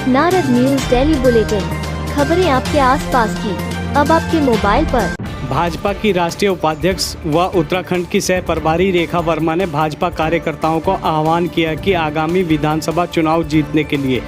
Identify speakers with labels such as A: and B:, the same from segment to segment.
A: Narad news daily bulletin, खबरें आपके आसपास की अब आपके मोबाइल पर।
B: भाजपा की राष्ट्रीय उपाध्यक्ष व उत्तराखंड की सह प्रभारी रेखा वर्मा ने भाजपा कार्यकर्ताओं को आह्वान किया कि आगामी विधानसभा चुनाव जीतने के लिए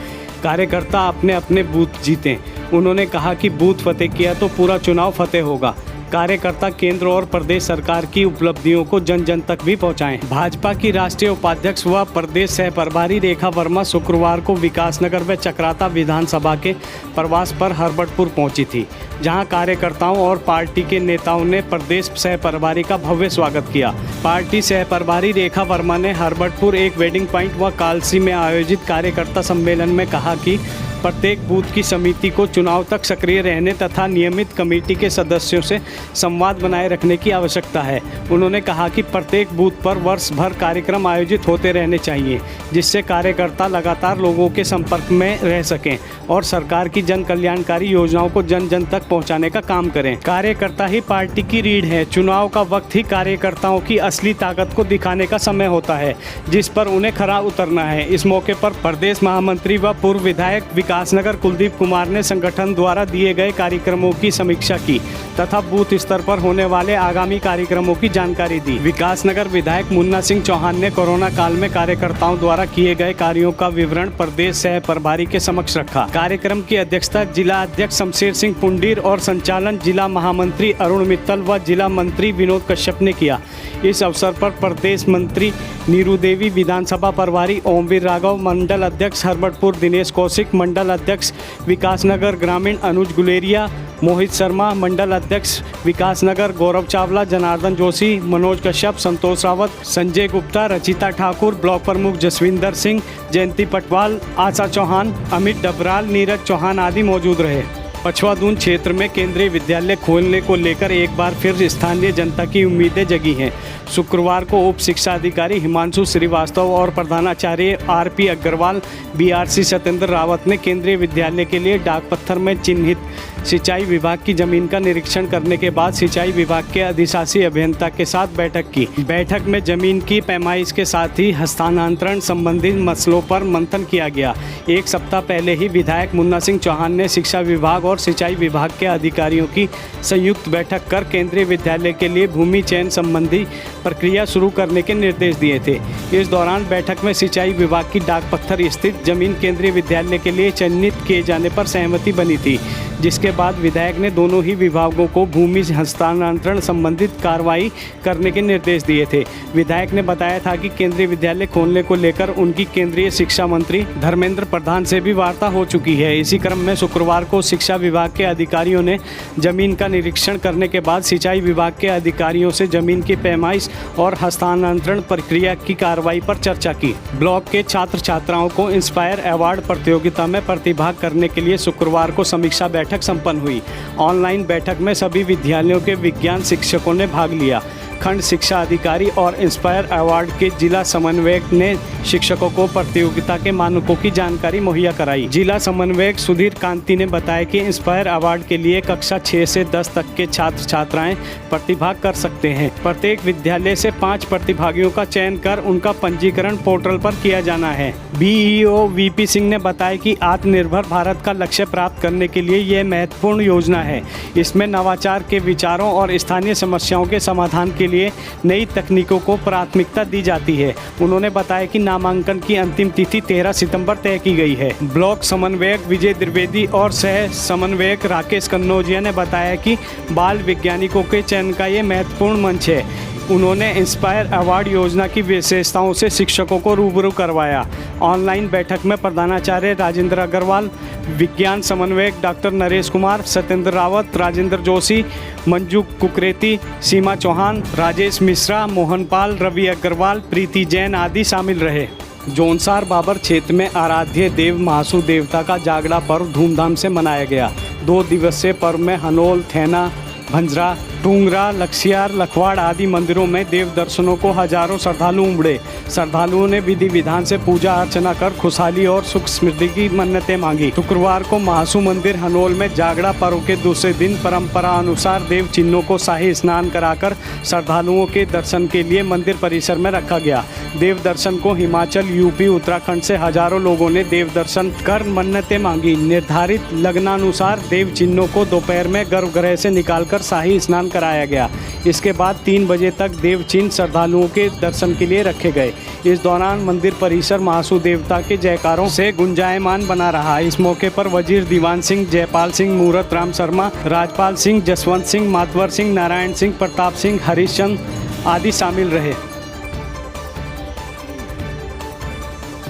B: कार्यकर्ता अपने अपने बूथ जीतें। उन्होंने कहा कि बूथ फतेह किया तो पूरा चुनाव फतेह होगा। कार्यकर्ता केंद्र और प्रदेश सरकार की उपलब्धियों को जन जन तक भी पहुंचाएं। भाजपा की राष्ट्रीय उपाध्यक्ष व प्रदेश सह प्रभारी रेखा वर्मा शुक्रवार को विकासनगर व चक्राता विधानसभा के प्रवास पर हरबटपुर पहुंची थी, जहां कार्यकर्ताओं और पार्टी के नेताओं ने प्रदेश सह प्रभारी का भव्य स्वागत किया। पार्टी सह प्रभारी रेखा वर्मा ने हरबटपुर एक वेडिंग पॉइंट व कालसी में आयोजित कार्यकर्ता सम्मेलन में कहा कि प्रत्येक बूथ की समिति को चुनाव तक सक्रिय रहने तथा नियमित कमेटी के सदस्यों से संवाद बनाए रखने की आवश्यकता है। उन्होंने कहा कि प्रत्येक बूथ पर वर्ष भर कार्यक्रम आयोजित होते रहने चाहिए, जिससे कार्यकर्ता लगातार लोगों के संपर्क में रह सकें और सरकार की जन कल्याणकारी योजनाओं को जन जन तक पहुंचाने का काम करें। कार्यकर्ता ही पार्टी की रीढ़ है। चुनाव का वक्त ही कार्यकर्ताओं की असली ताकत को दिखाने का समय होता है, जिस पर उन्हें खरा उतरना है। इस मौके पर प्रदेश महामंत्री व पूर्व विधायक विकासनगर कुलदीप कुमार ने संगठन द्वारा दिए गए कार्यक्रमों की समीक्षा की तथा बूथ स्तर पर होने वाले आगामी कार्यक्रमों की जानकारी दी। विकासनगर विधायक मुन्ना सिंह चौहान ने कोरोना काल में कार्यकर्ताओं द्वारा किए गए कार्यों का विवरण प्रदेश सह प्रभारी के समक्ष रखा। कार्यक्रम की अध्यक्षता जिला अध्यक्ष शमशेर सिंह पुंडीर और संचालन जिला महामंत्री अरुण मित्तल व जिला मंत्री विनोद कश्यप ने किया। इस अवसर पर प्रदेश मंत्री नीरू देवी, विधानसभा प्रभारी ओमवीर राघव, मंडल अध्यक्ष हरबटपुर दिनेश कौशिक, मंडल अध्यक्ष विकासनगर ग्रामीण अनुज गुलेरिया, मोहित शर्मा, मंडल अध्यक्ष विकासनगर गौरव चावला, जनार्दन जोशी, मनोज कश्यप, संतोष रावत, संजय गुप्ता, रचिता ठाकुर, ब्लॉक प्रमुख जसविंदर सिंह, जयंती पटवाल, आशा चौहान, अमित डबराल, नीरज चौहान आदि मौजूद रहे। पछवादून क्षेत्र में केंद्रीय विद्यालय खोलने को लेकर एक बार फिर स्थानीय जनता की उम्मीदें जगी हैं। शुक्रवार को उप शिक्षा अधिकारी हिमांशु श्रीवास्तव और प्रधानाचार्य आरपी अग्रवाल, बीआरसी सत्येंद्र रावत ने केंद्रीय विद्यालय के लिए डाक पत्थर में चिन्हित सिंचाई विभाग की जमीन का निरीक्षण करने के बाद सिंचाई विभाग के अधिशासी अभियंता के साथ बैठक की। बैठक में जमीन की पैमाइश के साथ ही हस्तांतरण संबंधित मसलों पर मंथन किया गया। एक सप्ताह पहले ही विधायक मुन्ना सिंह चौहान ने शिक्षा विभाग और सिंचाई विभाग के अधिकारियों की संयुक्त बैठक कर केंद्रीय विद्यालय के लिए भूमि चयन संबंधी प्रक्रिया शुरू करने के निर्देश दिए थे। इस दौरान बैठक में सिंचाई विभाग की डाक पत्थर स्थित जमीन केंद्रीय विद्यालय के लिए चिन्हित किए जाने पर सहमति बनी थी, जिसके बाद विधायक ने दोनों ही विभागों को भूमि हस्तांतरण संबंधित कार्रवाई करने के निर्देश दिए थे। विधायक ने बताया था कि केंद्रीय विद्यालय खोलने को लेकर उनकी केंद्रीय शिक्षा मंत्री धर्मेंद्र प्रधान से भी वार्ता हो चुकी है। इसी क्रम में शुक्रवार को शिक्षा विभाग के अधिकारियों ने जमीन का निरीक्षण करने के बाद सिंचाई विभाग के अधिकारियों से जमीन की पैमाइश और हस्तांतरण प्रक्रिया की कार्रवाई पर चर्चा की। ब्लॉक के छात्र छात्राओं को इंस्पायर अवार्ड प्रतियोगिता में प्रतिभाग करने के लिए शुक्रवार को समीक्षा बैठक संपन्न हुई। ऑनलाइन बैठक में सभी विद्यालयों के विज्ञान शिक्षकों ने भाग लिया। खंड शिक्षा अधिकारी और इंस्पायर अवार्ड के जिला समन्वयक ने शिक्षकों को प्रतियोगिता के मानकों की जानकारी मुहैया कराई। जिला समन्वयक सुधीर कांति ने बताया कि इंस्पायर अवार्ड के लिए कक्षा 6 से 10 तक के छात्र छात्राएं प्रतिभाग कर सकते हैं। प्रत्येक विद्यालय से 5 प्रतिभागियों का चयन कर उनका पंजीकरण पोर्टल पर किया जाना है। बीईओ वीपी सिंह ने बताया कि आत्मनिर्भर भारत का लक्ष्य प्राप्त करने के लिए यह महत्वपूर्ण योजना है। इसमें नवाचार के विचारों और स्थानीय समस्याओं के समाधान के लिए नई तकनीकों को प्राथमिकता दी जाती है। उन्होंने बताया कि नामांकन की अंतिम तिथि 13 सितंबर तय की गई है। ब्लॉक समन्वयक विजय द्विवेदी और सह समन्वयक राकेश कन्नौजिया ने बताया कि बाल वैज्ञानिकों के चयन का ये महत्वपूर्ण मंच है। उन्होंने इंस्पायर अवार्ड योजना की विशेषताओं से शिक्षकों को रूबरू करवाया। ऑनलाइन बैठक में प्रधानाचार्य राजेंद्र अग्रवाल, विज्ञान समन्वयक डॉक्टर नरेश कुमार, सत्येंद्र रावत, राजेंद्र जोशी, मंजू कुकरेती, सीमा चौहान, राजेश मिश्रा, मोहनपाल, रवि अग्रवाल, प्रीति जैन आदि शामिल रहे। जौनसार बाबर क्षेत्र में आराध्य देव महासू देवता का जागड़ा पर्व धूमधाम से मनाया गया। 2 दिवसीय पर्व में हनोल, थैना, भंजरा, टूंगरा, लक्सियार, लखवाड़ आदि मंदिरों में देव दर्शनों को हजारों श्रद्धालु उमड़े। श्रद्धालुओं ने विधि विधान से पूजा अर्चना कर खुशहाली और सुख समृद्धि की मन्नतें मांगी। शुक्रवार को महासू मंदिर हनोल में जागड़ा पर्व के दूसरे दिन परंपरा अनुसार देव चिन्हों को शाही स्नान कराकर श्रद्धालुओं के दर्शन के लिए मंदिर परिसर में रखा गया। देव दर्शन को हिमाचल, यूपी, उत्तराखंड से हजारों लोगों ने देव दर्शन कर मन्नतें मांगी। निर्धारित लग्नानुसार देव चिन्हों को दोपहर में गर्भगृह से निकालकर शाही स्नान कराया गया। इसके बाद 3 बजे तक देव चिन्ह श्रद्धालुओं के दर्शन के लिए रखे गए। इस दौरान मंदिर परिसर महासू देवता के जयकारों से गुंजायमान बना रहा। इस मौके पर वजीर दीवान सिंह, जयपाल सिंह, मूरत राम शर्मा, राजपाल सिंह, जसवंत सिंह, मातवर सिंह, नारायण सिंह, प्रताप सिंह, हरिश्चंद आदि शामिल रहे।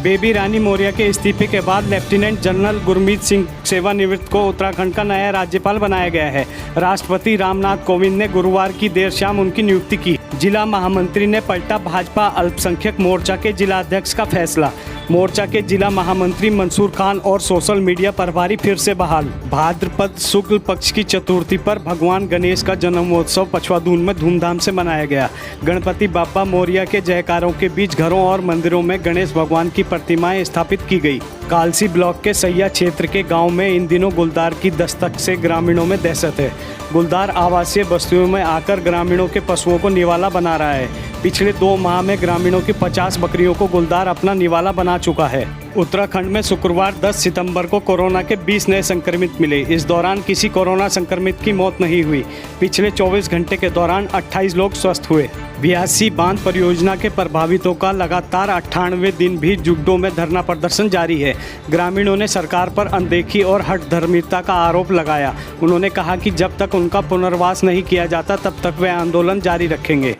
B: बेबी रानी मौर्य के इस्तीफे के बाद लेफ्टिनेंट जनरल गुरमीत सिंह सेवानिवृत्त को उत्तराखंड का नया राज्यपाल बनाया गया है। राष्ट्रपति रामनाथ कोविंद ने गुरुवार की देर शाम उनकी नियुक्ति की। जिला महामंत्री ने पलटा भाजपा अल्पसंख्यक मोर्चा के जिला अध्यक्ष का फैसला। मोर्चा के जिला महामंत्री मंसूर खान और सोशल मीडिया प्रभारी फिर से बहाल। भाद्रपद शुक्ल पक्ष की चतुर्थी पर भगवान गणेश का जन्मोत्सव पछवादून में धूमधाम से मनाया गया। गणपति बाप्पा मौर्य के जयकारों के बीच घरों और मंदिरों में गणेश भगवान की प्रतिमाएं स्थापित की गई। कालसी ब्लॉक के सैया क्षेत्र के गांव में इन दिनों गुलदार की दस्तक से ग्रामीणों में दहशत है। गुलदार आवासीय बस्तियों में आकर ग्रामीणों के पशुओं को निवाला बना रहा है। पिछले 2 माह में ग्रामीणों की 50 बकरियों को गुलदार अपना निवाला बना चुका है। उत्तराखंड में शुक्रवार 10 सितंबर को कोरोना के 20 नए संक्रमित मिले। इस दौरान किसी कोरोना संक्रमित की मौत नहीं हुई। पिछले 24 घंटे के दौरान 28 लोग स्वस्थ हुए। ब्यासी बांध परियोजना के प्रभावितों का लगातार 98वें दिन भी जुड्डो में धरना प्रदर्शन जारी है। ग्रामीणों ने सरकार पर अनदेखी और हठधर्मिता का आरोप लगाया। उन्होंने कहा कि जब तक उनका पुनर्वास नहीं किया जाता तब तक वे आंदोलन जारी रखेंगे।